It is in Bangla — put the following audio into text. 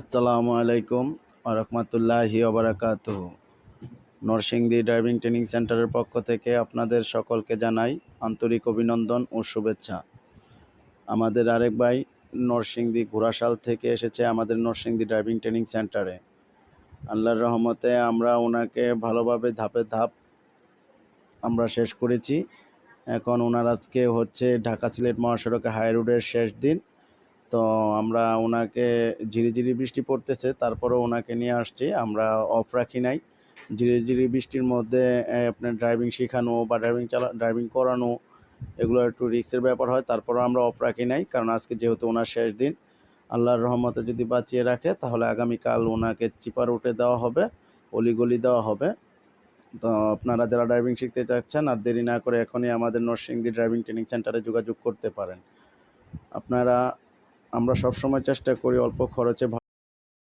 আসসালামু আলাইকুম ওয়া রাহমাতুল্লাহি ওয়া বারাকাতুহু। নরসিংদী ড্রাইভিং ট্রেনিং সেন্টারের পক্ষ থেকে আপনাদের সকলকে জানাই আন্তরিক অভিনন্দন ও শুভেচ্ছা। আমাদের আরেক ভাই নরসিংদী ঘোড়াশাল থেকে এসেছে আমাদের নরসিংদী ড্রাইভিং ট্রেনিং সেন্টারে। আল্লাহর রহমতে আমরা ওনাকে ভালোভাবে ধাপে ধাপ আমরা শেষ করেছি। এখন ওনার আজকে হচ্ছে ঢাকা সিলেট মহাসড়কে হাই রোডের শেষ দিন। তো আমরা ওনাকে ঝিরিঝিরি বৃষ্টি পড়তেছে, তারপরেও ওনাকে নিয়ে আসছি। আমরা অফ রাখি নাই। ঝিরিঝিরি বৃষ্টির মধ্যে আপনার ড্রাইভিং শেখানো বা ড্রাইভিং করানো এগুলো একটু রিস্কের ব্যাপার হয়, তারপরেও আমরা অফ রাখি নাই, কারণ আজকে যেহেতু ওনার শেষ দিন। আল্লাহর রহমতে যদি বাঁচিয়ে রাখে তাহলে আগামীকাল ওনাকে চিপা রুটে দেওয়া হবে, অলিগলি দেওয়া হবে। তো আপনারা যারা ড্রাইভিং শিখতে চাচ্ছেন আর দেরি না করে এখনই আমাদের নরসিংদী ড্রাইভিং ট্রেনিং সেন্টারে যোগাযোগ করতে পারেন। আপনারা আমরা সবসময় চেষ্টা করি অল্প খরচে